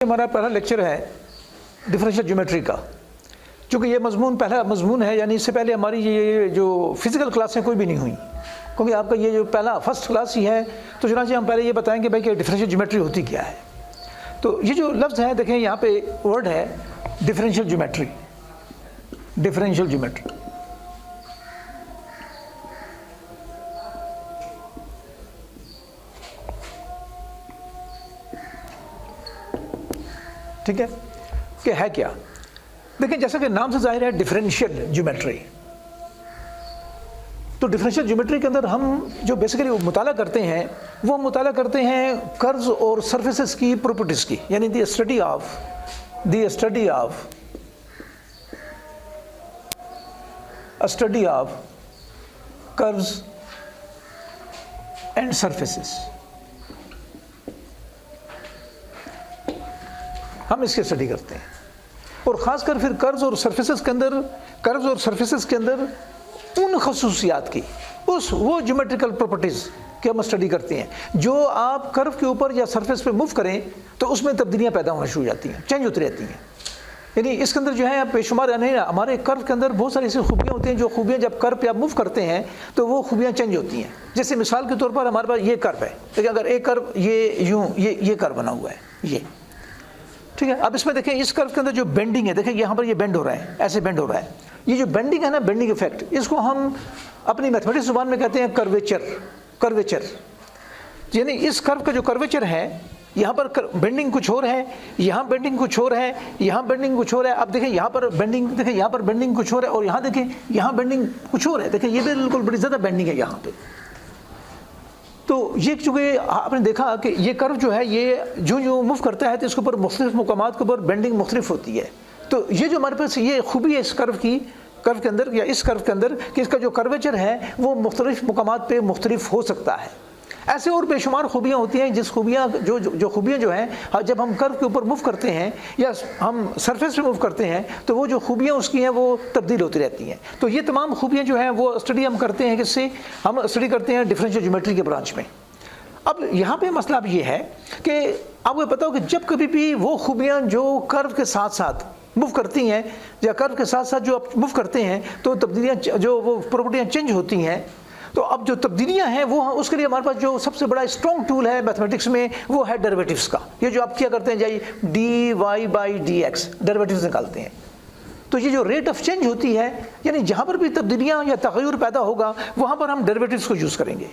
हमारा पहला लेक्चर है डिफरेंशियल ज्योमेट्री का। चूँकि ये मजमून पहला मजमून है, यानी इससे पहले हमारी ये जो फिजिकल क्लासें कोई भी नहीं हुई, क्योंकि आपका ये जो पहला फर्स्ट क्लास ही है। तो चुनांचे हम पहले ये बताएंगे भाई कि डिफरेंशियल ज्योमेट्री होती क्या है। तो ये जो लफ्ज़ है, देखें यहाँ पे वर्ड है डिफरेंशियल ज्योमेट्री। डिफरेंशियल ज्योमेट्री ठीक है कि है क्या। देखिए जैसा कि नाम से जाहिर है डिफरेंशियल ज्योमेट्री। तो डिफरेंशियल ज्योमेट्री के अंदर हम जो बेसिकली मुताला करते हैं वो मुताला करते हैं कर्व्स और सरफेसेस की प्रॉपर्टीज की, यानी the study of curves and surfaces. हम इसकी स्टडी करते हैं, और ख़ासकर फिर कर्व्स और सरफेसेस के अंदर उन खसूसियात की, वो ज्योमेट्रिकल प्रॉपर्टीज़ की हम स्टडी करते हैं जो आप कर्व के ऊपर या सरफेस पे मूव करें तो उसमें तब्दीलियाँ पैदा होना शुरू हो जाती हैं, चेंज होती रहती हैं। यानी इसके अंदर जो है बेशुमार नहीं, हमारे कर्व के अंदर बहुत सारी ऐसी खूबियाँ होती हैं जो खूबियाँ जब कर्व पे आप मूव करते हैं तो वो खूबियाँ चेंज होती हैं। जैसे मिसाल के तौर पर हमारे पास ये कर्व है, देखिए अगर एक कर्व ये कर्व बना हुआ है ये, ठीक है। अब इसमें देखें इस कर्व के अंदर जो बेंडिंग है, देखें यहाँ पर ये बेंड हो रहा है, ऐसे बेंड हो रहा है। ये जो बेंडिंग है ना, बेंडिंग इफेक्ट, इसको हम अपनी मैथमेटिक्स जुबान में कहते हैं कर्वेचर। यानी इस कर्व का जो कर्वेचर है, यहाँ पर बेंडिंग कुछ और है, यहाँ बेंडिंग कुछ और है, यहाँ बेंडिंग कुछ और है। अब देखें यहाँ पर बेंडिंग, देखें यहाँ पर बेंडिंग कुछ और है, और यहाँ देखें यहाँ बेंडिंग कुछ और है। देखें ये बिल्कुल बड़ी ज़्यादा बेंडिंग है यहाँ पे। तो ये चूँकि आपने देखा कि ये कर्व जो है ये जो मूव करता है तो इसके ऊपर मुख्तलिफ मुकामात के ऊपर बेंडिंग मुख्तलिफ होती है। तो ये जो हमारे पास ये खूबी है इस कर्व के अंदर, या इस कर्व के अंदर, कि इसका जो कर्वेचर है वो मुख्तलिफ मुकामात पे मुख्तलिफ हो सकता है। ऐसे और बेशुमार खूबियाँ होती हैं जो खूबियाँ जो हैं जब हम कर्व के ऊपर मूव करते हैं या हम सरफेस पे मूव करते हैं तो वो जो खूबियाँ उसकी हैं वो तब्दील होती रहती हैं। तो ये तमाम खूबियाँ जो हैं वो स्टडी हम करते हैं, किससे हम स्टडी करते हैं डिफरेंशियल ज्योमेट्री के ब्रांच में। अब यहाँ पे मसला अब ये है कि आपको पता हो कि जब कभी भी वो खूबियाँ जो कर्व के साथ साथ मूव करती हैं या कर्व के साथ साथ जो आप मूव करते हैं तो तब्दीलियाँ जो वो प्रॉपर्टियाँ चेंज होती हैं। तो अब जो तब्दीलियाँ हैं वो उसके लिए हमारे पास जो सबसे बड़ा स्ट्रॉन्ग टूल है मैथमेटिक्स में वो है डेरिवेटिव्स का। ये जो आप क्या करते हैं जाइए dy/dx डेरिवेटिव्स निकालते हैं। तो ये जो रेट ऑफ चेंज होती है, यानी जहाँ पर भी तब्दीलियाँ या तग़य्युर पैदा होगा वहाँ पर हम डेरिवेटिव्स को यूज़ करेंगे।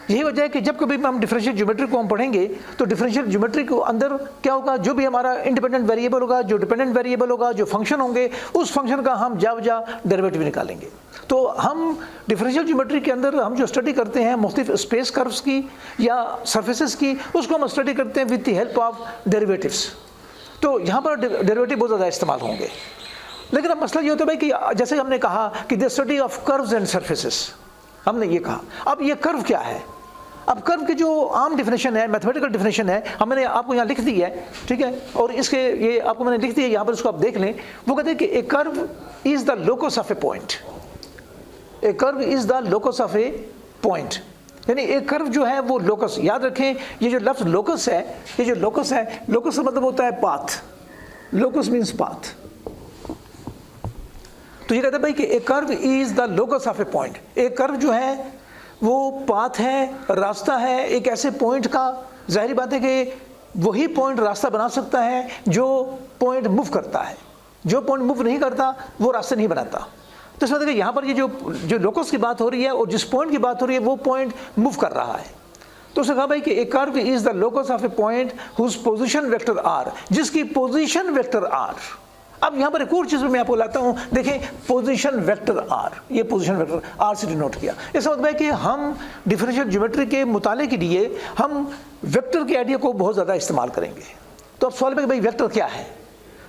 यही वजह है कि जब कभी हम डिफरेंशियल ज्योमेट्री को हम पढ़ेंगे तो डिफरेंशियल ज्योमेट्री को अंदर क्या होगा, जो भी हमारा इंडिपेंडेंट वेरिएबल होगा, जो डिपेंडेंट वेरिएबल होगा, जो फंक्शन होंगे, उस फंक्शन का हम जा डेरिवेटिव निकालेंगे। तो हम डिफरेंशियल ज्योमेट्री के अंदर हम जो स्टडी करते हैं मुख्तलिफ स्पेस कर्व्स की या सरफेसेस की, उसको हम स्टडी करते हैं with the help of derivatives. तो यहाँ पर डेरिवेटिव बहुत ज़्यादा इस्तेमाल होंगे। लेकिन अब मसला ये होता है भाई कि जैसे हमने कहा कि the study of curves and surfaces, हमने ये कहा। अब ये कर्व क्या है? अब कर्व की जो आम डिफिनेशन है, मैथमेटिकल डिफिनेशन है, हमने आपको यहाँ लिख दी है, ठीक है। और इसके ये आपको मैंने लिख दी है यहाँ पर, इसको आप देख लें। वो कहते हैं कि a curve is the locus of a point. A curve is the locus of a point, यानी एक कर्व जो है वो लोकस। याद रखें ये जो लफ्ज़ लोकस है, ये जो लोकस है, लोकस का मतलब होता है पाथ। Locus means path. तो ये कहते हैं भाई कि a curve is the locus of a point. एक कर्व जो है वो पाथ है, रास्ता है एक ऐसे पॉइंट का। जाहिर बात है कि वही पॉइंट रास्ता बना सकता है जो पॉइंट मूव करता है। जो पॉइंट मूव नहीं करता वो रास्ते नहीं बनाता। तो इसमें देखिए यहाँ पर ये जो लोकस की बात हो रही है और जिस पॉइंट की बात हो रही है वो पॉइंट मूव कर रहा है। तो उसने कहा भाई कि a curve is the locus of a point whose position vector are, जिसकी पोजिशन वेक्टर आर। अब यहाँ पर एक और चीज़ मैं आपको लाता हूँ, देखें पोजीशन वेक्टर आर, ये पोजीशन वेक्टर आर से डिनोट किया। इसका मतलब है कि हम डिफरेंशियल ज्योमेट्री के मुताले के लिए हम वेक्टर के आइडिया को बहुत ज़्यादा इस्तेमाल करेंगे। तो अब सवाल है कि भाई वेक्टर क्या है।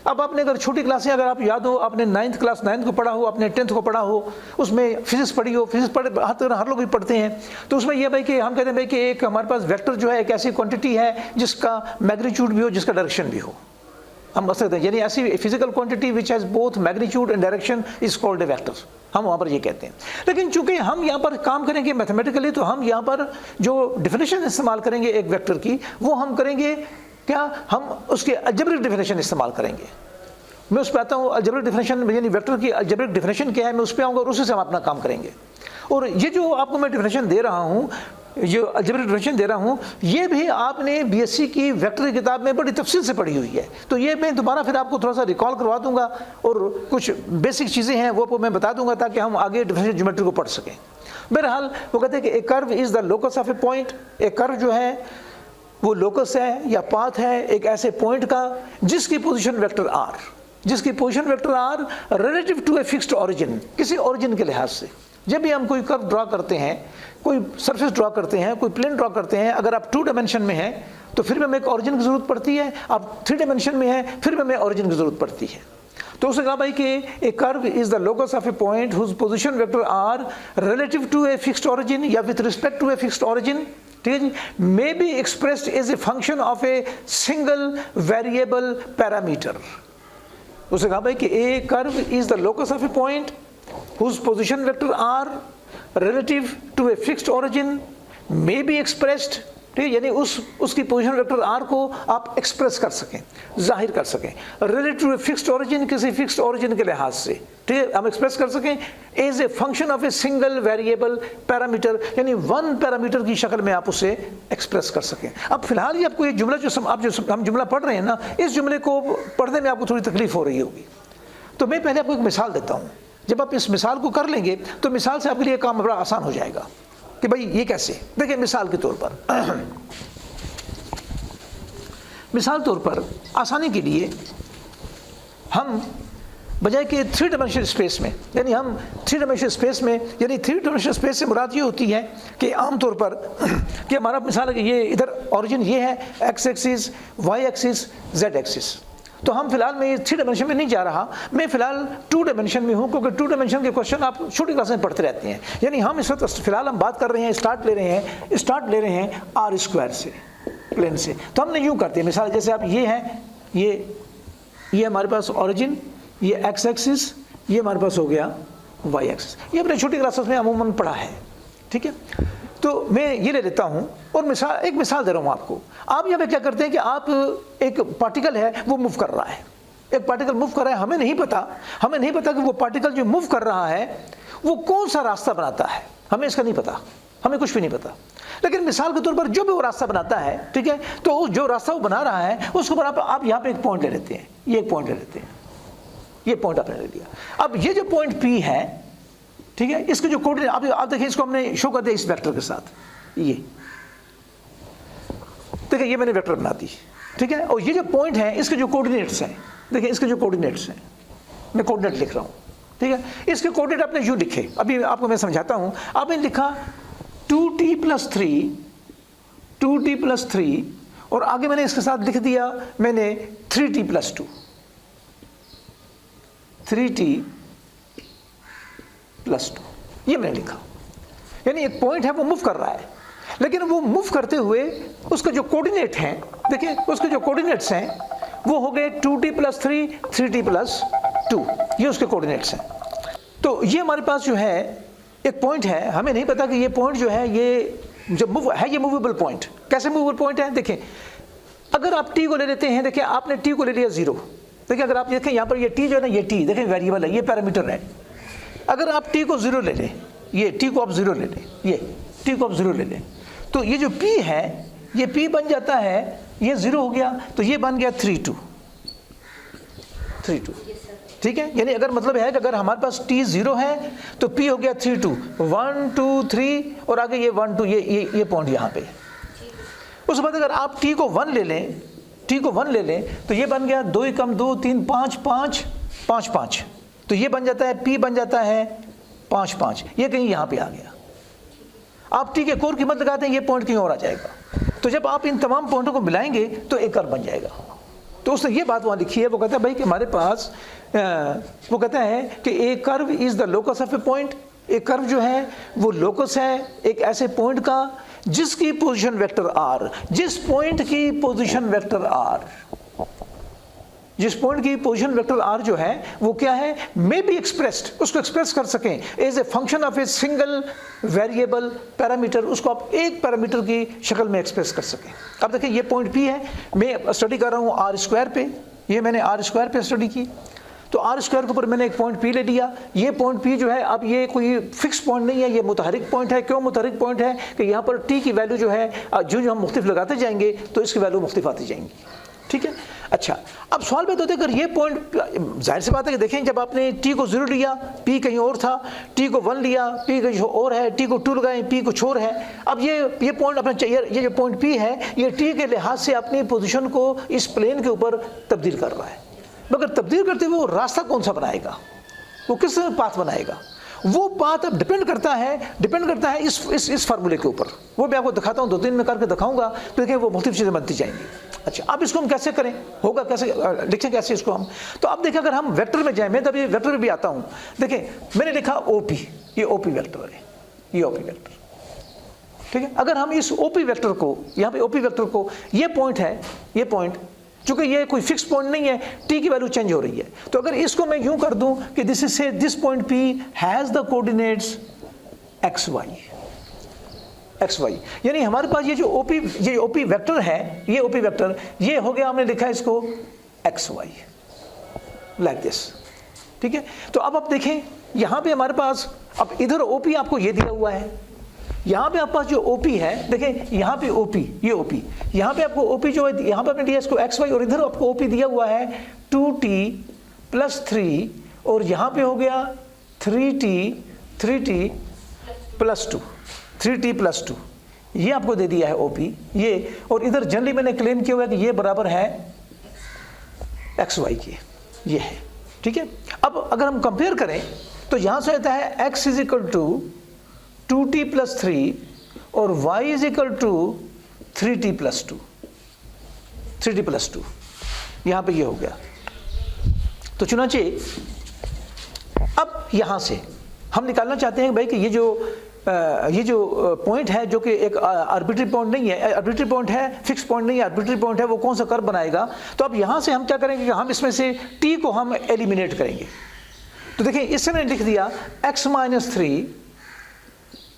अब आपने अगर छोटी क्लासें अगर आप याद हो, आपने 9th क्लास 9th को पढ़ा हो, आपने 10th को पढ़ा हो, उसमें फिजिक्स पढ़ी हो, फिजिक्स पढ़े हर लोग भी पढ़ते हैं। तो उसमें यह भाई कि हम कहते हैं भाई कि एक हमारे पास वेक्टर जो है एक ऐसी क्वान्टिटी है जिसका मैग्नीट्यूड भी हो, जिसका डायरेक्शन भी हो। हम बता सकते हैं यानी ऐसी physical quantity which has both magnitude and direction is called a vector, हम वहाँ पर ये कहते हैं। लेकिन चूंकि हम यहाँ पर काम करेंगे मैथमेटिकली, तो हम यहाँ पर जो डिफिनेशन इस्तेमाल करेंगे एक वेक्टर की, वो हम करेंगे क्या हम उसके अलजेब्रिक डेफिनेशन इस्तेमाल करेंगे। मैं उस पर आता हूँ, अलजेब्रिक डेफिनेशन यानी वेक्टर की अलजेब्रिक डेफिनेशन क्या है, मैं उस पर आऊँगा और उसी से हम अपना काम करेंगे। और ये जो आपको मैं डेफिनेशन दे रहा हूँ, जो अलजेब्रिक डेफिनेशन दे रहा हूँ, ये भी आपने बीएससी की वेक्टर की किताब में बड़ी तफसील से पढ़ी हुई है। तो ये मैं दोबारा फिर आपको थोड़ा सा रिकॉल करवा दूंगा और कुछ बेसिक चीज़ें हैं वो मैं बता दूंगा ताकि हम आगे डिफरेंशियल ज्योमेट्री को पढ़ सकें। बहरहाल वो कहते हैं कि a curve is the locus of a point. एक कर्व जो है वो लोकस है या पाथ है एक ऐसे पॉइंट का जिसकी पोजीशन वेक्टर आर, जिसकी position vector are relative to a fixed origin, किसी ओरिजिन के लिहाज से। जब भी हम कोई कर्व ड्रा करते हैं, कोई सरफेस ड्रा करते हैं, कोई प्लेन ड्रा करते हैं, अगर आप 2 डायमेंशन में हैं तो फिर हमें एक ओरिजिन की ज़रूरत पड़ती है, आप 3 डायमेंशन में हैं फिर हमें ओरिजिन की ज़रूरत पड़ती है। तो उसने कहा भाई कि a curve is the locus of a point whose position vector are relative to a fixed origin या with respect to a fixed origin, ठीक है जी, may be expressed as a function of a single variable parameter. उसने कहा भाई कि a curve is the locus of a point whose position vector r relative to a fixed origin may be expressed, ठीक है, यानी उसकी position vector r को आप एक्सप्रेस कर सकें, जाहिर कर सकें, relative to a fixed origin, किसी फिक्स्ड ओरिजिन के लिहाज से, ठीक है, हम एक्सप्रेस कर सकें as a function of a single variable parameter, यानी 1 पैरामीटर की शक्ल में आप उसे एक्सप्रेस कर सकें। अब फिलहाल ये आपको ये जुमला हम जुमला पढ़ रहे हैं ना, इस जुमले को पढ़ने में आपको थोड़ी तकलीफ हो रही होगी। तो मैं पहले आपको एक मिसाल देता हूँ। जब आप इस मिसाल को कर लेंगे तो मिसाल से आपके लिए काम बड़ा आसान हो जाएगा कि भाई ये कैसे। देखिए मिसाल के तौर पर मिसाल तौर पर आसानी के लिए हम बजाय कि 3 डायमेंशनल स्पेस में, यानी हम 3 डायमेंशनल स्पेस में, यानी 3 डायमेंशनल स्पेस से मुराद ये होती है कि आमतौर पर कि हमारा मिसाल है कि ये इधर ओरिजिन ये है, x axis, y axis, z axis. तो हम फिलहाल मैं 3 डायमेंशन में नहीं जा रहा, मैं फिलहाल 2 डायमेंशन में हूँ, क्योंकि 2 डायमेंशन के क्वेश्चन आप छोटी क्लास में पढ़ते रहते हैं। यानी हम इस वक्त फिलहाल हम बात कर रहे हैं, स्टार्ट ले रहे हैं आर स्क्वायर से, प्लेन से। तो हमने यूँ करते हैं मिसाल, जैसे आप ये हैं, ये हमारे पास ओरिजिन, ये एक्स एक्सिस, ये हमारे पास हो गया वाई एक्सिस। ये अपने छोटी क्लासेस में अमूमन पढ़ा है, ठीक है। तो मैं ये ले लेता हूँ और एक मिसाल दे रहा हूँ आपको। आप यहाँ पे क्या करते हैं कि आप एक पार्टिकल है वो मूव कर रहा है, एक पार्टिकल मूव कर रहा है, हमें नहीं पता कि वो पार्टिकल जो मूव कर रहा है वो कौन सा रास्ता बनाता है, हमें इसका नहीं पता, हमें कुछ भी नहीं पता। लेकिन मिसाल के तौर पर जो भी वो रास्ता बनाता है, ठीक है, तो जो रास्ता वो बना रहा है उसके ऊपर आप यहाँ पे एक पॉइंट ले लेते हैं, ये एक पॉइंट ले लेते हैं, ये पॉइंट आपने ले लिया। अब ये जो पॉइंट P है, ठीक है, इसके जो कोऑर्डिनेट आप देखिए, इसको हमने शो कर दिया इस वेक्टर के साथ, ये देखिए, ये मैंने वेक्टर बना दी, ठीक है। और ये जो पॉइंट है इसके जो कोऑर्डिनेट्स हैं, देखिए इसके जो कोऑर्डिनेट्स हैं, मैं कोऑर्डिनेट लिख रहा हूँ, ठीक है। इसके कोऑर्डिनेट आपने यूँ लिखे, अभी आपको मैं समझाता हूँ। आपने लिखा 2t + 3 और आगे मैंने इसके साथ लिख दिया मैंने 3t + 2, 3t + 2, ये मैंने लिखा। यानी एक पॉइंट है वो मूव कर रहा है, लेकिन वो मूव करते हुए उसका जो कोऑर्डिनेट हैं, देखिए उसके जो कोऑर्डिनेट्स हैं वो हो गए 2t + 3, 3t + 2, ये उसके कोऑर्डिनेट्स हैं। तो ये हमारे पास जो है एक पॉइंट है, हमें नहीं पता कि ये पॉइंट जो है ये जो मूव है, ये मूवेबल पॉइंट, कैसे मूवेबल पॉइंट है। देखिए अगर आप t को ले लेते हैं, देखिए आपने t को ले लिया 0, देखिए अगर आप देखें यहाँ पर ये t जो है ना, ये t देखिए वेरिएबल है, ये पैरामीटर है। अगर आप t को 0 ले लें, ये t को आप 0 ले लें, ये t को आप 0 ले लें, तो ये जो p है, ये p बन जाता है, ये 0 हो गया, तो ये बन गया 3 2, ठीक है। यानी अगर मतलब है कि अगर हमारे पास t 0 है तो p हो गया 3 2, 1 2 3 और आगे ये 1 2, ये पॉइंट यहाँ पे। उसके बाद अगर आप t को 1 ले लें, तो ये बन गया 2 × 2 3 5 5 5 5, तो ये बन जाता है p बन जाता है 5 5, ये कहीं यहाँ पे आ गया। आप t के कोर की कीमत लगाते हैं, ये पॉइंट कहीं और आ जाएगा। तो जब आप इन तमाम पॉइंटों को मिलाएंगे तो एक कर्व बन जाएगा। तो उसने ये बात वहाँ लिखी है, वो कहता है भाई कि हमारे पास वो कहता है कि a curve is the locus of a point. एक कर्व जो है वो लोकस है एक ऐसे पॉइंट का जिसकी पोजीशन वेक्टर r, जिस पॉइंट की पोजीशन वेक्टर r, जिस पॉइंट की पोजीशन वेक्टर r जो है वो क्या है, मे बी एक्सप्रेस्ड, उसको एक्सप्रेस कर सकें as a function of a single variable parameter, उसको आप एक पैरामीटर की शक्ल में एक्सप्रेस कर सकें। अब देखिए ये पॉइंट P है, मैं स्टडी कर रहा हूँ आर स्क्वायर पे, ये मैंने आर स्क्वायर पे स्टडी की, तो आर स्क्वायर के ऊपर मैंने एक पॉइंट P ले लिया। ये पॉइंट P जो है अब ये कोई फिक्स पॉइंट नहीं है, ये मुतहरिक पॉइंट है। क्यों मुतहरिक पॉइंट है कि यहाँ पर T की वैल्यू जो है जो हम मुख्तलिफ लगाते जाएंगे तो इसकी वैल्यू मुख्तलिफ आती जाएंगी, ठीक है। अच्छा, अब सवाल पे तो अगर ये पॉइंट, जाहिर सी बात है कि देखें जब आपने T को 0 लिया, P कहीं और था, T को 1 लिया, P कहीं और है, T को 2 लगाएं, P कुछ और है। अब ये पॉइंट अपना चाहिए, ये जो पॉइंट P है ये T के लिहाज से अपनी पोजीशन को इस प्लेन के ऊपर तब्दील कर रहा है, मगर तब्दील करते हुए वो रास्ता कौन सा बनाएगा, वो किस पाथ बनाएगा, वो पाथ अब डिपेंड करता है इस फार्मूले के ऊपर। वो मैं आपको दिखाता हूँ, 2-3 में करके दिखाऊंगा, तो देखिए वो मुख्तलिफ चीज़ें बनती जाएंगी। अच्छा, अब इसको हम कैसे करें, होगा कैसे, लिखें कैसे इसको हम, तो अब देखिए अगर हम वेक्टर में जाएं, मैं तब ये वेक्टर में भी आता हूँ। देखें मैंने लिखा OP, ये OP वेक्टर है, ये OP वेक्टर, ठीक है। अगर हम इस OP वेक्टर को, यहाँ पे OP वेक्टर को, ये पॉइंट है, ये पॉइंट, चूंकि ये कोई फिक्स पॉइंट नहीं है, T की वैल्यू चेंज हो रही है, तो अगर इसको मैं यूं कर दूं कि this point P has the coordinates XY, यानी हमारे पास ये जो OP वेक्टर है, ये OP वेक्टर, ये हो गया, हमने लिखा इसको XY लाइक दिस, ठीक है। तो अब आप देखें यहाँ पे हमारे पास, अब इधर OP आपको ये दिया हुआ है, यहाँ पे आपके पास जो OP है, देखें यहाँ पे OP, ये OP, यहाँ पे आपको OP जो है, यहाँ पे आपने दिया इसको XY, और इधर आपको OP दिया हुआ है 2t + 3, और यहाँ पे हो गया 3t + 2, ये आपको दे दिया है OP ये, और इधर जनरली मैंने क्लेम किया हुआ है कि ये बराबर है XY के, ये है, ठीक है। अब अगर हम कंपेयर करें तो यहाँ से आता है x = 2t + 3 और y = 3t + 2, यहाँ पे ये हो गया। तो चुनांचे अब यहाँ से हम निकालना चाहते हैं भाई कि ये जो पॉइंट है, जो कि एक आर्बिट्री पॉइंट नहीं है, आर्बिट्री पॉइंट है, फिक्स पॉइंट नहीं है, आर्बिट्री पॉइंट है, वो कौन सा कर्व बनाएगा। तो अब यहाँ से हम क्या करेंगे कि हम इसमें से t को हम एलिमिनेट करेंगे। तो देखिए इससे मैंने लिख दिया x - 3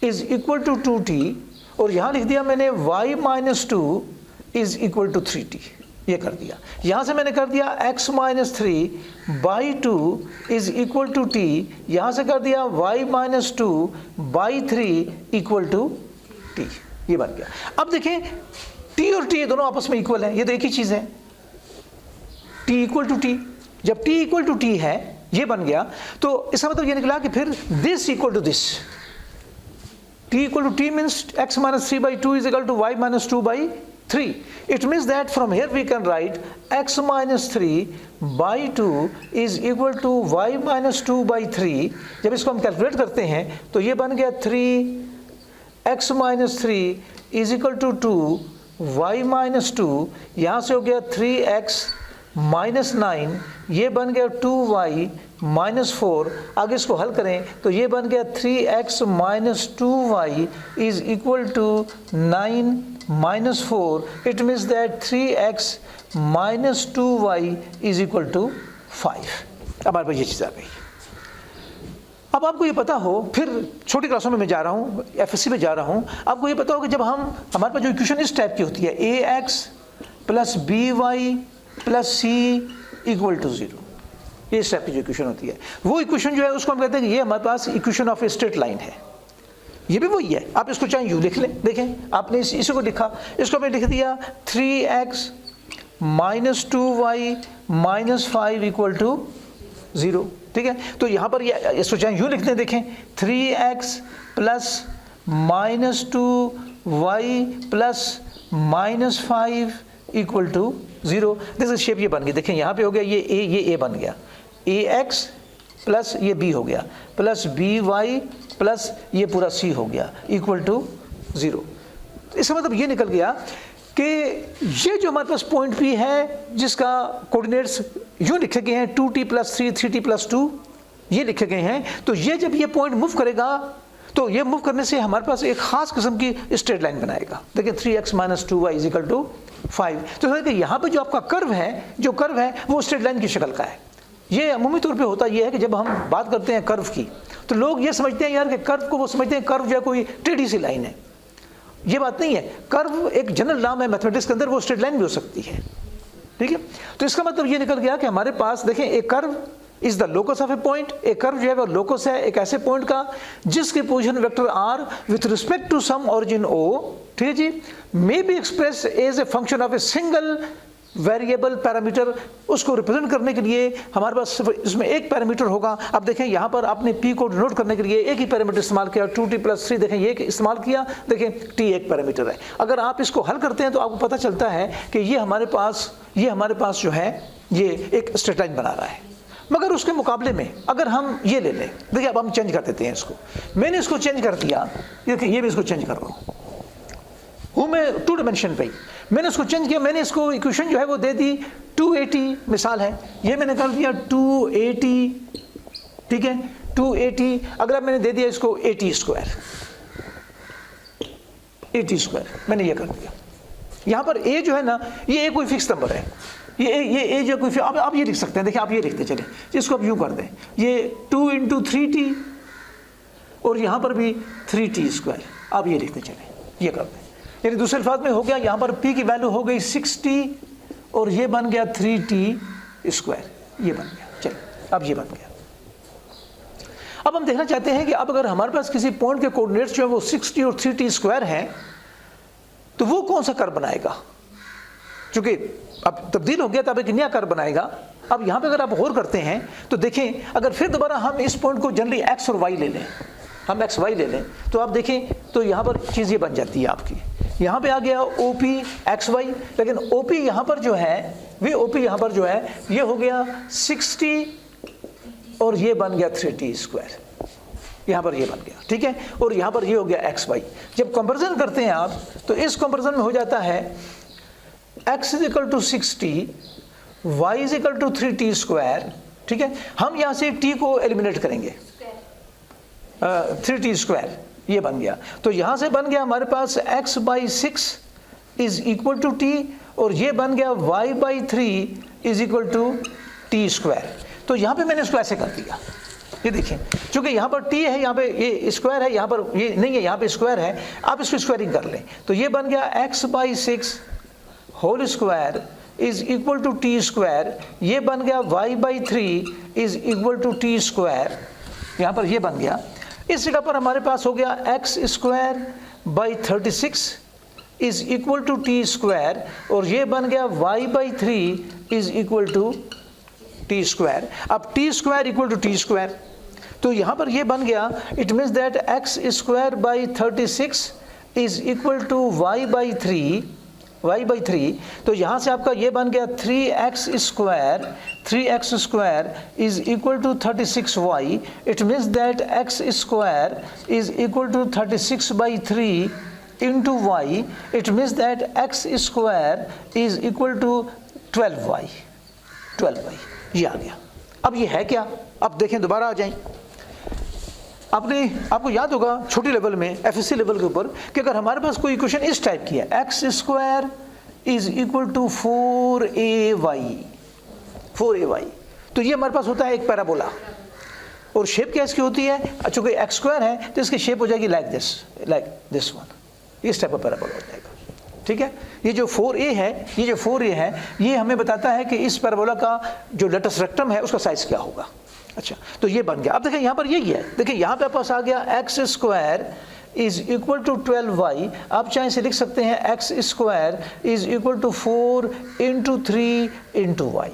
= 2t, और यहाँ लिख दिया मैंने y - 2 = 3t, ये कर दिया। यहाँ से मैंने कर दिया x - 3/2 = t, यहाँ से कर दिया y - 2/3 = t, ये बन गया। अब देखें t और t दोनों आपस में इक्वल है, ये तो एक ही चीज़ है, t = t, जब t = t है, ये बन गया, तो इसका मतलब ये निकला कि फिर this = this, t = t means x - 3/2 = y - 2/3. It means that from here we can write x - 3/2 = y - 2/3. जब इसको हम कैलकुलेट करते हैं तो ये बन गया 3x - 3 = 2 y - 2, यहाँ से हो गया 3x - 9, ये बन गया 2y - 4। आगे इसको हल करें तो ये बन गया 3x - 2y = 9 - 4. It means that 3x - 2y = 5। अब हमारे पास ये चीज़ आ गई। अब आपको ये पता हो, फिर छोटी क्लासों में मैं जा रहा हूँ, FSC में जा रहा हूँ, आपको ये पता हो कि जब हमारे पास जो इक्वेशन इस टाइप की होती है, ax + by + c = 0, ये इस टाइप की जो इक्वेशन होती है, वो इक्वेशन जो है उसको हम कहते हैं कि ये हमारे पास equation of a straight line है। ये भी वही है, आप इसको चाहे यूँ लिख लें, देखें आपने इसी को लिखा, इसको हमने लिख दिया 3x - 2y - 5 = 0, ठीक है। तो यहाँ पर ये इसको चाहे यूँ लिखते हैं, देखें 3x + -2y + -5 = 0। दिस शेप ये बन गई, देखें यहाँ पे हो गया ये a बन गया, ax प्लस ये b हो गया प्लस by प्लस ये पूरा c हो गया = 0। इसका मतलब ये निकल गया कि ये जो हमारे पास पॉइंट P है जिसका कोऑर्डिनेट्स यूँ लिखे गए हैं 2t + 3 3t + 2 ये लिखे गए हैं, तो ये जब ये पॉइंट मूव करेगा तो ये मूव करने से हमारे पास एक खास किस्म की स्ट्रेट लाइन बनाएगा। देखिए 3x - 2y = 5। तो यहाँ पे जो आपका कर्व है वो स्ट्रेट लाइन की शक्ल का है। ये अमूमी तौर पे होता ये है कि जब हम बात करते हैं कर्व की तो लोग ये समझते हैं यार कि कर्व को वो समझते हैं कर्व जो है कोई टेढ़ी सी लाइन है। ये बात नहीं है। कर्व एक जनरल नाम है मैथमेटिक्स के अंदर, वो स्ट्रेट लाइन भी हो सकती है, ठीक है। तो इसका मतलब ये निकल गया कि हमारे पास देखें एक curve is the locus of a point. एक कर्व जो है वो लोकस है एक ऐसे पॉइंट का जिसकी position vector r with respect to some origin o, ठीक है जी, may be express as a function of a single variable parameter. उसको रिप्रेजेंट करने के लिए हमारे पास इसमें एक पैरामीटर होगा। अब देखें यहाँ पर आपने p को डिनोट करने के लिए एक ही पैरामीटर इस्तेमाल किया, 2t + 3, देखें ये इस्तेमाल किया, देखें t एक पैरामीटर है। अगर आप इसको हल करते हैं तो आपको पता चलता है कि ये हमारे पास जो है ये एक स्ट्रेट लाइन बना रहा है। मगर उसके मुकाबले में अगर हम ये ले लें, देखिए अब हम चेंज कर देते हैं इसको। मैंने इसको चेंज कर दिया, ये भी इसको चेंज कर रहा हूँ मैं 2 डायमेंशन पे ही। मैंने इसको चेंज किया, मैंने इसको इक्वेशन जो है वो दे दी 280, मिसाल है ये मैंने कर दिया 280, ठीक है 280। अगला मैंने दे दिया इसको 80² मैंने ये कर दिया। यहाँ पर a जो है ना ये कोई फिक्स नंबर है, ये जो कोई आप ये लिख सकते हैं। देखिए आप ये लिखते चले, इसको आप यूँ कर दें, ये 2 × 3t और यहाँ पर भी 3t², आप ये लिखते चले, ये कर दें। यानी दूसरे अल्फाज में हो गया यहाँ पर p की वैल्यू हो गई 60 और ये बन गया 3t², ये बन गया। चलिए अब ये बन गया। अब हम देखना चाहते हैं कि अब अगर हमारे पास किसी पॉइंट के कोऑर्डिनेट्स जो है वो 60 और 3t² हैं तो वो कौन सा कर्व बनाएगा। चूंकि अब तब्दील हो गया तब एक नया कर्व बनाएगा। अब यहाँ पे अगर आप गौर करते हैं तो देखें, अगर फिर दोबारा हम इस पॉइंट को जनरली x और y ले लें, हम x y ले लें तो आप देखें तो यहाँ पर चीज़ ये बन जाती है आपकी। यहाँ पे आ गया OP XY, लेकिन OP यहाँ पर जो है OP यहाँ पर जो है ये हो गया 60 और ये बन गया 3t², यहाँ पर ये बन गया, ठीक है। और यहाँ पर ये हो गया XY। जब कंपैरिजन करते हैं आप तो इस कंपैरिजन में हो जाता है x = 60, y = 3t², ठीक है। हम यहाँ से t को एलिमिनेट करेंगे, 3t², ये बन गया। तो यहाँ से बन गया हमारे पास x/6 = t और ये बन गया y/3 = t²। तो यहाँ पे मैंने इसको ऐसे कर दिया, ये देखिए, क्योंकि यहाँ पर t है, यहाँ पे ये स्क्वायर है, यहाँ पर ये नहीं है, यहाँ पे स्क्वायर है। आप इसको स्क्वायरिंग कर लें तो ये बन गया x/6 होल स्क्वायर = t², ये बन गया y/3 = t², यहाँ पर ये बन गया। इस जगह पर हमारे पास हो गया x²/36 = t² और ये बन गया y/3 = t²। अब t² = t², तो यहाँ पर ये बन गया, it means that x²/36 = y/3। तो यहाँ से आपका ये बन गया 3x² = 36y। It means that x² = 36/3 into y। It means that x² = 12y। ये आ गया। अब ये है क्या, अब देखें दोबारा आ जाएं। आपको याद होगा छोटी लेवल में FSC लेवल के ऊपर कि अगर हमारे पास कोई इक्वेशन इस टाइप की है, x² = 4ay, तो ये हमारे पास होता है एक पैराबोला। और शेप क्या इसकी होती है, चूंकि x² है तो इसकी शेप हो जाएगी लाइक दिस वन, इस टाइप का पैराबोला हो जाएगा, ठीक है। ये जो 4a है, ये हमें बताता है कि इस पैराबोला का जो लेटस रेक्टम है उसका साइज क्या होगा। अच्छा, तो ये बन गया। अब देखिए यहाँ पर यही है, देखिए यहाँ पे पास आ गया x² = 12y। आप चाहे इसे लिख सकते हैं x² = 4 × 3 × y।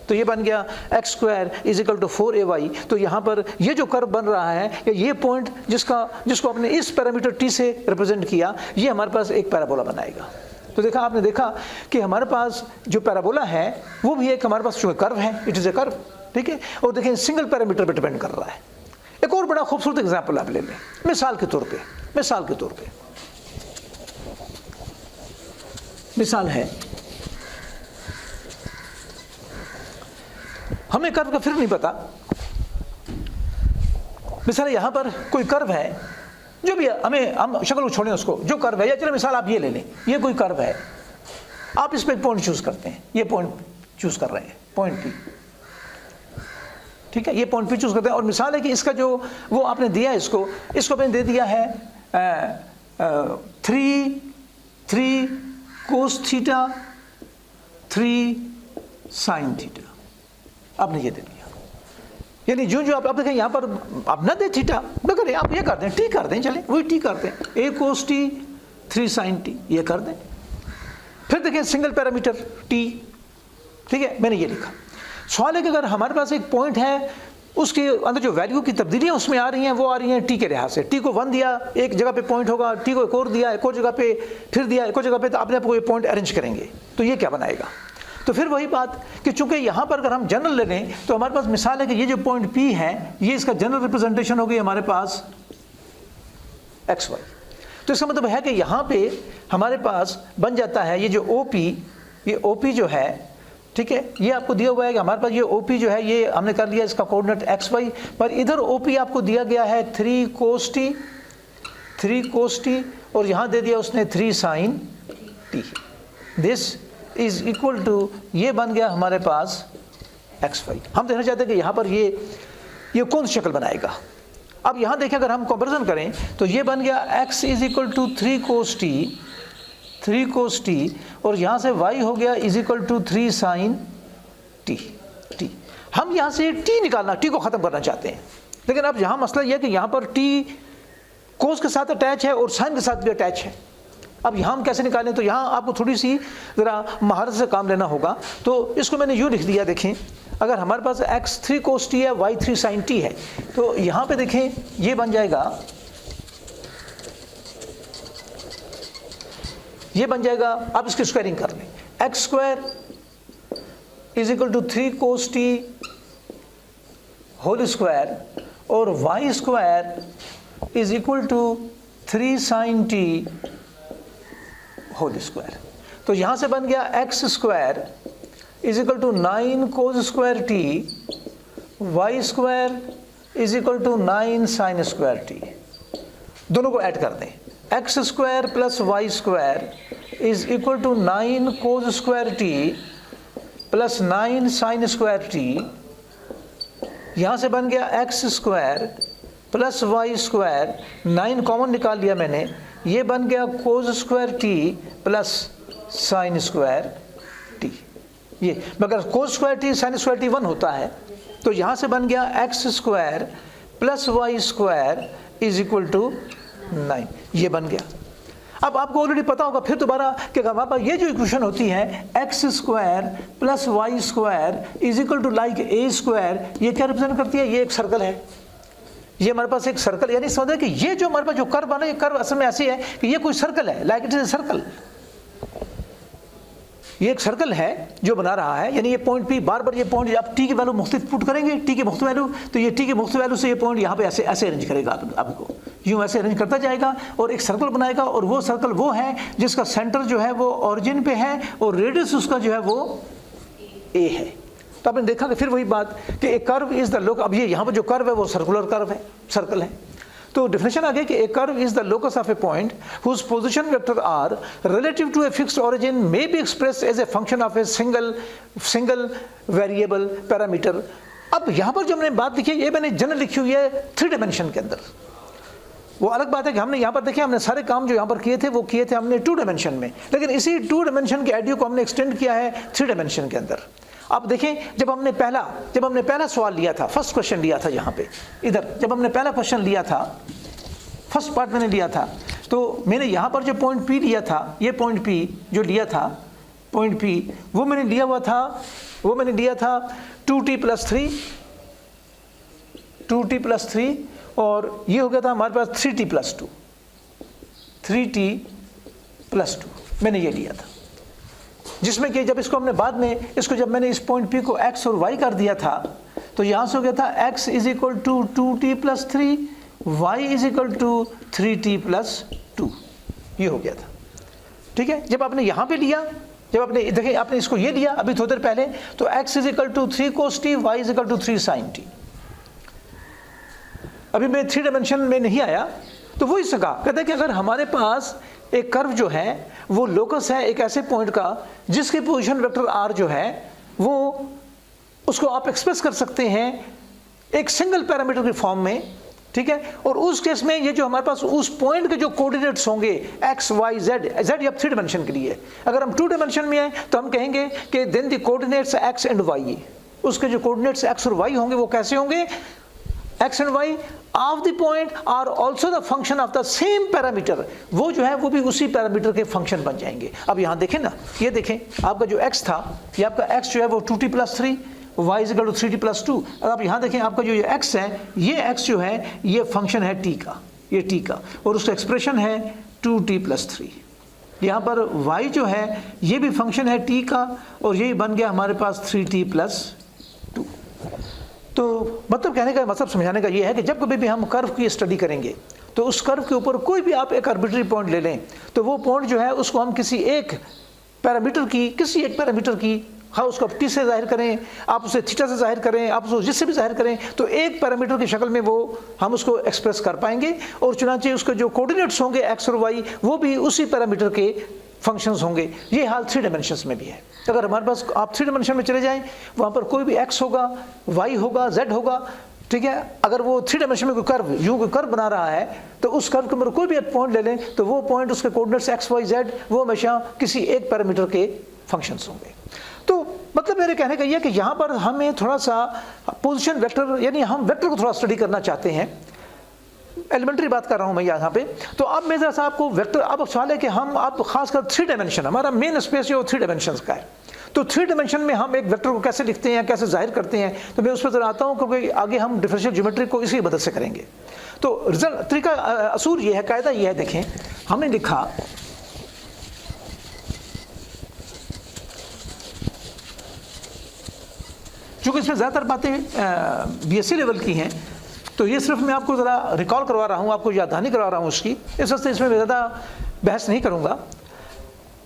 तो ये बन गया x² = 4ay। तो यहाँ पर ये जो कर्व बन रहा है, या ये पॉइंट जिसको आपने इस पैरामीटर t से रिप्रेजेंट किया, ये हमारे पास एक पैराबोला बनाएगा। तो आपने देखा कि हमारे पास जो पैराबोला है वो भी एक हमारे पास जो कर्व है, इट इज़ ए कर्व, ठीक है। और देखें सिंगल पैरामीटर पे डिपेंड कर रहा है। एक और बड़ा खूबसूरत एग्जांपल आप ले लें, मिसाल के तौर पे मिसाल है, हमें कर्व का फिर नहीं पता, मिसाल यहाँ पर कोई कर्व है, जो भी है, हम शक्ल को छोड़ें उसको, जो कर्व है, या चलो मिसाल आप ये ले लें, ये कोई कर्व है, आप इस पर एक पॉइंट चूज करते हैं, ये पॉइंट चूज कर रहे हैं, पॉइंट पी, ठीक है, ये पॉइंट पी चूज करते हैं। और मिसाल है कि इसका जो वो आपने दिया है, इसको आपने दे दिया है 3 कोस थीटा 3 साइन थीटा, आपने ये दे दिया। यानी जो आप देखें यहाँ पर आप ना दे थीटा ना करें, आप ये कर दें, टी कर दें, चलें वही टी करते हैं, ए कोस टी 3 साइन टी, ये कर दें। फिर देखें सिंगल पैरामीटर टी, ठीक है, मैंने ये लिखा। सवाल है कि अगर हमारे पास एक पॉइंट है, उसके अंदर जो वैल्यू की तब्दीलियाँ उसमें आ रही हैं, वो आ रही हैं टी के लिहाज से। टी को 1 दिया, एक जगह पे पॉइंट होगा, टी को एक और दिया, एक और जगह पे फिर दिया, एक और जगह पे, तो अपने आप को ये पॉइंट अरेंज करेंगे, तो ये क्या बनाएगा? तो फिर वही बात कि चूंकि यहाँ पर अगर हम जनरल ले लें, तो हमारे पास मिसाल है कि ये जो पॉइंट पी है, ये इसका जनरल रिप्रेजेंटेशन होगी हमारे पास एक्स वाई। तो इसका मतलब है कि यहाँ पे हमारे पास बन जाता है ये जो ओ पी, ये ओ पी जो है, ठीक है, ये आपको दिया हुआ है कि हमारे पास ये ओ पी जो है, ये हमने कर लिया इसका कोऑर्डिनेट एक्स वाई, पर इधर ओ पी आपको दिया गया है 3 कोस टी, और यहाँ दे दिया उसने 3 sine t. This is equal to, ये बन गया हमारे पास एक्स वाई। हम देखना चाहते हैं कि यहाँ पर ये कौन सी शक्ल बनाएगा। अब यहाँ देखें, अगर हम कंपैरिजन करें तो ये बन गया x is equal to 3 cos t, और यहाँ से y हो गया is equal to 3 sine t. हम यहाँ से t निकालना, t को ख़त्म करना चाहते हैं, लेकिन अब यहाँ मसला यह है कि यहाँ पर t कोस के साथ अटैच है और साइन के साथ भी अटैच है। अब यहाँ हम कैसे निकालें? तो यहाँ आपको थोड़ी सी ज़रा महारत से काम लेना होगा। तो इसको मैंने यूँ लिख दिया, देखें, अगर हमारे पास x 3 कोस टी है, y 3 साइन टी है, तो यहाँ पे देखें ये बन जाएगा, अब इसकी स्क्वायरिंग कर लें, x square is equal to 3 cos t whole square, और y square is equal to 3 sine t whole square. तो यहाँ से बन गया x square is equal to 9 cos square t, y square is equal to 9 sine square t. दोनों को add कर दें, x square plus y square is equal to 9 cos square t plus 9 sine square t. यहाँ से बन गया x square plus y square, 9 common निकाल लिया मैंने, ये बन गया cos square t plus sine square t. ये मगर cos square t sine square t 1 होता है, तो यहाँ से बन गया x square plus y square is equal to 9, ये बन गया। अब आपको ऑलरेडी पता होगा फिर दोबारा कि हमारे पास ये जो इक्वेशन होती है x square plus y square is equal to like a square, ये क्या रिप्रेजेंट करती है? ये एक सर्कल है, ये हमारे पास एक सर्कल, यानी समझ कि ये जो हमारे पास जो कर्व बना, ये कर्व असल में ऐसी है कि ये कोई सर्कल है, like it is a circle, ये एक सर्कल है जो बना रहा है। यानी ये पॉइंट पी बार बार, ये पॉइंट आप टी की वैल्यू मुख्तलिफ पुट करेंगे, टी की मुख्तलिफ वैल्यू, तो ये टी की मुख्तलिफ वैल्यू से ये पॉइंट यहाँ पे ऐसे अरेंज करेगा, आपको यूँ ऐसे अरेंज करता जाएगा और एक सर्कल बनाएगा, और वो सर्कल वो है जिसका सेंटर जो है वो ऑरिजिन पे है और रेडियस उसका जो है वो ए है। तो आपने देखा कि फिर वही बात कि एक कर्व इज द लोकस, अब ये यहाँ पर जो कर्व है वो सर्कुलर कर्व है, सर्कल है। तो डेफिनेशन आ गया कि a curve is the locus of a point whose position vector are relative to a fixed origin may be expressed as a function of a single variable parameter. अब यहाँ पर जो हमने बात लिखी है, ये मैंने जनरल लिखी हुई है 3 डायमेंशन के अंदर। वो अलग बात है कि हमने यहाँ पर देखे, हमने सारे काम जो यहाँ पर किए थे वो किए थे हमने 2 डायमेंशन में, लेकिन इसी 2 डायमेंशन के आइडिया को हमने एक्सटेंड किया है 3 डायमेंशन के अंदर। आप देखें, जब हमने पहला सवाल लिया था, फर्स्ट क्वेश्चन लिया था यहाँ पे, इधर जब हमने पहला क्वेश्चन लिया था, फर्स्ट पार्ट मैंने लिया था, तो मैंने यहाँ पर जो पॉइंट पी लिया था, ये पॉइंट पी जो लिया था, पॉइंट पी वो मैंने लिया था 2t प्लस 3, और ये हो गया था हमारे पास 3t प्लस 2 मैंने ये लिया था, जिसमें कि जब इसको हमने बाद में जब मैंने इस पॉइंट पी को x और y कर दिया था, तो यहाँ से हो गया था x is equal to 2t plus 3, y is equal to 3t plus 2, ये हो गया था। ठीक है, जब आपने यहाँ पे लिया, जब आपने देखिए आपने इसको ये लिया अभी थोड़ी देर पहले, तो x is equal to 3 cos t, y is equal to 3 sin t। अभी मैं 3 डायमेंशन में नहीं आया, तो वही सका कहते हैं कि अगर हमारे पास एक कर्व जो है वो लोकस है एक ऐसे पॉइंट का जिसकी पोजीशन वेक्टर r जो है वो उसको आप एक्सप्रेस कर सकते हैं एक सिंगल पैरामीटर की फॉर्म में, ठीक है। और उस केस में ये जो हमारे पास उस पॉइंट के जो कोऑर्डिनेट्स होंगे x y z, z अब 3 डायमेंशन के लिए, अगर हम 2 डायमेंशन में आए तो हम कहेंगे कि then the coordinates x and y, उसके जो कोऑर्डिनेट्स x और y होंगे वो कैसे होंगे, x and y of the point are also the function of the same parameter, वो जो है वो भी उसी पैरामीटर के फंक्शन बन जाएंगे। अब यहाँ देखें ना, ये देखें आपका जो x था, ये आपका x जो है वो 2t + 3, y = 3t + 2। अब आप यहाँ देखें आपका जो ये x है, ये x जो है ये फंक्शन है t का, ये t का, और उसका एक्सप्रेशन है 2t + 3। यहाँ पर y जो है ये भी फंक्शन है t का, और यही बन गया हमारे पास 3t + 2। तो मतलब कहने का मतलब समझाने का ये है कि जब कभी भी हम कर्व की स्टडी करेंगे तो उस कर्व के ऊपर कोई भी आप एक आर्बिट्री पॉइंट ले लें, तो वो पॉइंट जो है उसको हम किसी एक पैरामीटर की हाँ उसको आप t से जाहिर करें, आप उसे थीटा से जाहिर करें, आप उसको जिससे भी जाहिर करें, तो एक पैरामीटर की शक्ल में वो हम उसको एक्सप्रेस कर पाएंगे, और चुनांचे उसके जो कोऑर्डिनेट्स होंगे x और y वो भी उसी पैरामीटर के फंक्शंस होंगे। ये हाल 3 डायमेंशंस में भी है। अगर हमारे पास आप 3 डायमेंशन में चले जाएं, वहाँ पर कोई भी x होगा, y होगा, z होगा, ठीक है। अगर वो 3 डायमेंशन में कोई कर्व बना रहा है तो उस कर्व के अंदर कोई भी एक पॉइंट ले लें, तो वो पॉइंट उसके कोऑर्डिनेट्स x y z वो हमेशा किसी एक पैरामीटर के फंक्शंस होंगे। तो मतलब मेरे कहने का यह कि यहाँ पर हमें थोड़ा सा पोजीशन वेक्टर, यानी हम वेक्टर को थोड़ा स्टडी करना चाहते हैं, एलिमेंट्री बात कर रहा हूँ मैं यहाँ पे। तो अब मैं जरा सा आपको वेक्टर, अब सवाल है कि हम आप खासकर 3 डायमेंशन, हमारा मेन स्पेस जो 3 डायमेंशन का है, तो 3 डायमेंशन में हम एक वेक्टर को कैसे लिखते हैं, कैसे जाहिर करते हैं, तो मैं उस पर जरा आता हूँ, क्योंकि आगे हम डिफरेंशियल ज्योमेट्री को इसी मदद से करेंगे। तो रिजल्ट तरीका असूल ये है, कायदा ये है, देखें हमने लिखा चूँकि इसमें ज़्यादातर बातें BSc लेवल की हैं, तो ये सिर्फ मैं आपको ज़रा रिकॉल करवा रहा हूँ, आपको याद दहानी करवा रहा हूँ उसकी, इस वजह से इसमें ज़्यादा बहस नहीं करूँगा।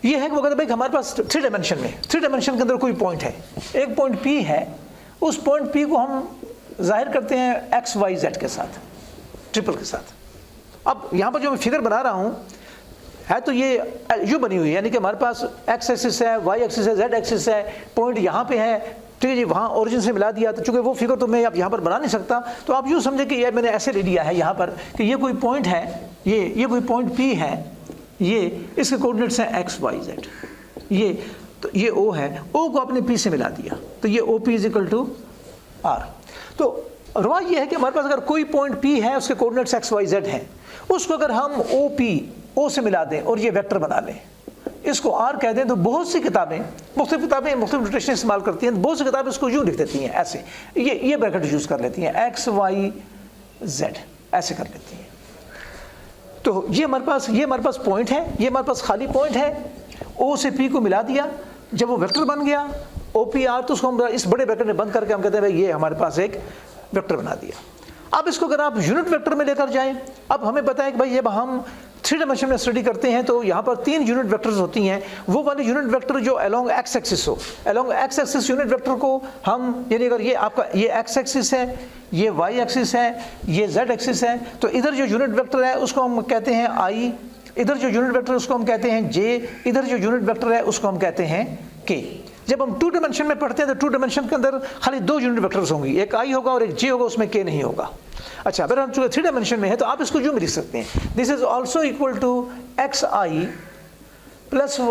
ये है कि वो कहते भाई हमारे पास 3 डायमेंशन में, 3 डायमेंशन के अंदर कोई पॉइंट है, एक पॉइंट P है, उस पॉइंट P को हम जाहिर करते हैं x y z के साथ, ट्रिपल के साथ। अब यहाँ पर जो मैं फिगर बना रहा हूँ है तो ये यू बनी हुई है, यानी कि हमारे पास x एक्सिस है, y एक्सिस है, z एक्सिस है, पॉइंट यहाँ पे है, ठीक है जी, वहाँ ओरिजिन से मिला दिया। तो चूंकि वो फिगर तो मैं अब यहाँ पर बना नहीं सकता, तो आप यूँ समझे कि ये मैंने ऐसे ले लिया है यहाँ पर कि ये कोई पॉइंट है, ये कोई पॉइंट P है, ये इसके कोऑर्डिनेट्स हैं x y z, ये तो ये O है, O को आपने P से मिला दिया, तो ये OP = R। तो रवा ये है कि हमारे पास अगर कोई पॉइंट P है, उसके कोऑर्डिनेट्स x y z हैं, उसको अगर हम O से मिला दें और ये वेक्टर बना लें, इसको R कह दें, तो बहुत सी किताबें मुख्तलिफ नोटेशन इस्तेमाल करती हैं, बहुत सी किताबें इसको यूँ लिख देती हैं ऐसे, ये ब्रैकेट यूज़ कर लेती हैं, x y z ऐसे कर लेती हैं। तो ये हमारे पास पॉइंट है, ये हमारे पास खाली पॉइंट है, O से P को मिला दिया, जब वो वेक्टर बन गया OPR, तो उसको हम इस बड़े ब्रैकेट में बंद करके हम कहते हैं भाई ये हमारे पास एक वेक्टर बना दिया। अब इसको अगर आप यूनिट वेक्टर में लेकर जाएं, अब हमें पता है कि भाई जब हम 3 डायमेंशन में स्टडी करते हैं तो यहाँ पर 3 यूनिट वेक्टर्स होती हैं, वो वाले यूनिट वेक्टर जो अलोंग x एक्सिस हो, along x axis unit vector को हम, यानी अगर ये आपका ये x एक्सिस है, ये y एक्सिस है, ये z एक्सिस है, तो इधर जो यूनिट वेक्टर है उसको हम कहते हैं I, इधर जो यूनिट वेक्टर है उसको हम कहते हैं J, इधर जो यूनिट वेक्टर है उसको हम कहते हैं K। जब हम 2 डायमेंशन में पढ़ते हैं तो 2 डायमेंशन के अंदर खाली 2 यूनिट वेक्टर्स होंगी, एक I होगा और एक J होगा, उसमें K नहीं होगा। अच्छा, अगर हम 3 डायमेंशन में है तो आप इसको यूँ भी लिख सकते हैं, this is also equal to xi + y